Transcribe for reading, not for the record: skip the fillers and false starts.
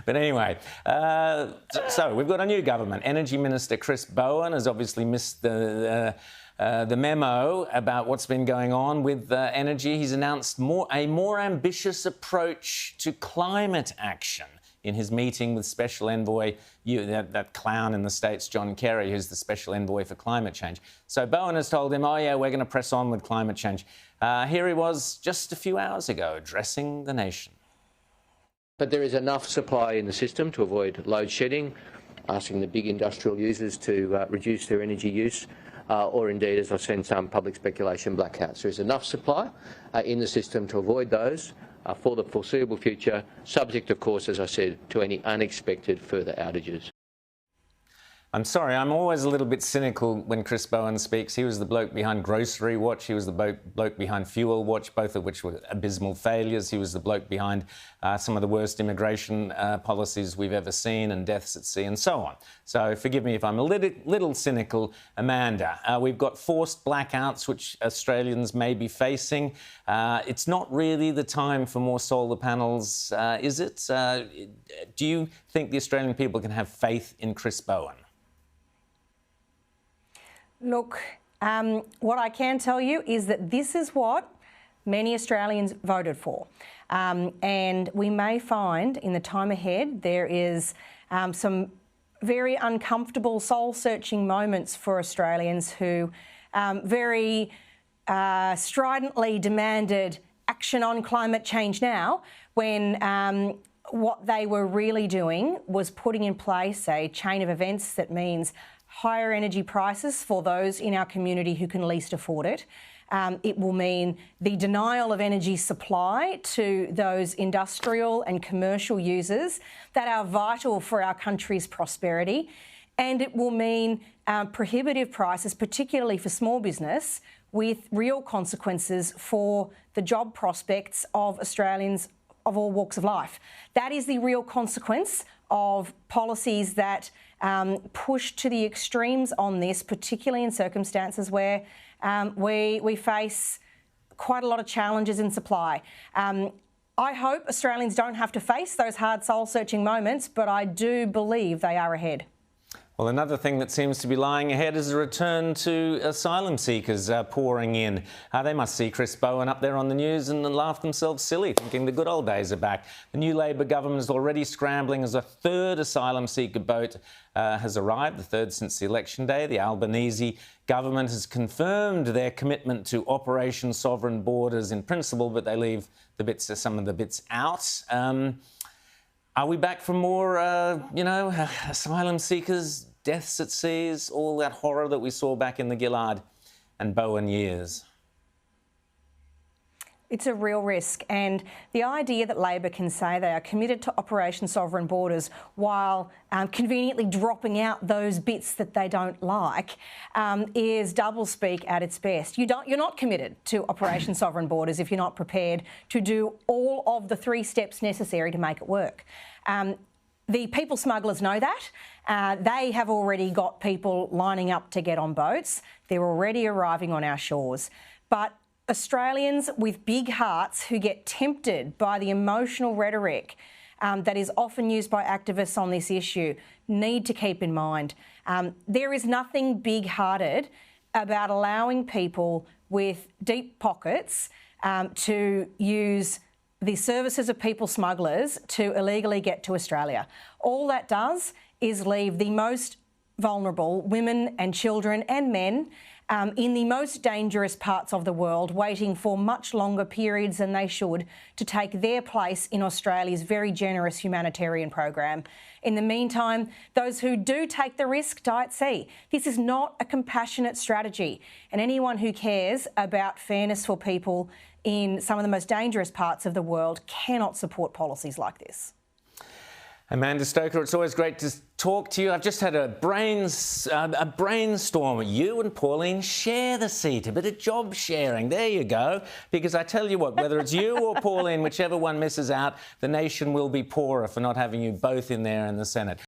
But anyway, so we've got a new government. Energy Minister Chris Bowen has obviously missed the memo about what's been going on with energy. He's announced a more ambitious approach to climate action in his meeting with Special Envoy, that clown in the States, John Kerry, who's the Special Envoy for climate change. So Bowen has told him, oh yeah, we're going to press on with climate change. Here he was just a few hours ago addressing the nation. But there is enough supply in the system to avoid load shedding, asking the big industrial users to reduce their energy use, or indeed, as I've seen some public speculation, blackouts. There is enough supply in the system to avoid those for the foreseeable future, subject, of course, as I said, to any unexpected further outages. I'm sorry, I'm always a little bit cynical when Chris Bowen speaks. He was the bloke behind Grocery Watch. He was the bloke behind Fuel Watch, both of which were abysmal failures. He was the bloke behind some of the worst immigration policies we've ever seen, and deaths at sea and so on. So forgive me if I'm a little cynical, Amanda. We've got forced blackouts, which Australians may be facing. It's not really the time for more solar panels, is it? Do you think the Australian people can have faith in Chris Bowen? Look, what I can tell you is that this is what many Australians voted for. And we may find in the time ahead there is some very uncomfortable, soul-searching moments for Australians who very stridently demanded action on climate change now, when what they were really doing was putting in place a chain of events that means higher energy prices for those in our community who can least afford it. It will mean the denial of energy supply to those industrial and commercial users that are vital for our country's prosperity. And it will mean prohibitive prices, particularly for small business, with real consequences for the job prospects of Australians of all walks of life. That is the real consequence of policies that push to the extremes on this, particularly in circumstances where we face quite a lot of challenges in supply. I hope Australians don't have to face those hard soul-searching moments, but I do believe they are ahead. Well, another thing that seems to be lying ahead is a return to asylum seekers pouring in. They must see Chris Bowen up there on the news and laugh themselves silly, thinking the good old days are back. The new Labor government is already scrambling as a third asylum seeker boat has arrived, the third since the election day. The Albanese government has confirmed their commitment to Operation Sovereign Borders in principle, but they leave some of the bits out. Are we back for more, asylum seekers, deaths at seas, all that horror that we saw back in the Gillard and Bowen years? It's a real risk, and the idea that Labor can say they are committed to Operation Sovereign Borders while conveniently dropping out those bits that they don't like is doublespeak at its best. You're not committed to Operation Sovereign Borders if you're not prepared to do all of the 3 steps necessary to make it work. The people smugglers know that. They have already got people lining up to get on boats. They're already arriving on our shores. But Australians with big hearts who get tempted by the emotional rhetoric that is often used by activists on this issue need to keep in mind there is nothing big-hearted about allowing people with deep pockets to use the services of people smugglers to illegally get to Australia. All that does is leave the most vulnerable, women and children and men, in the most dangerous parts of the world, waiting for much longer periods than they should to take their place in Australia's very generous humanitarian program. In the meantime, those who do take the risk die at sea. This is not a compassionate strategy, and anyone who cares about fairness for people in some of the most dangerous parts of the world cannot support policies like this. Amanda Stoker, it's always great to talk to you. I've just had a brainstorm. You and Pauline share the seat, a bit of job sharing. There you go. Because I tell you what, whether it's you or Pauline, whichever one misses out, the nation will be poorer for not having you both in there in the Senate.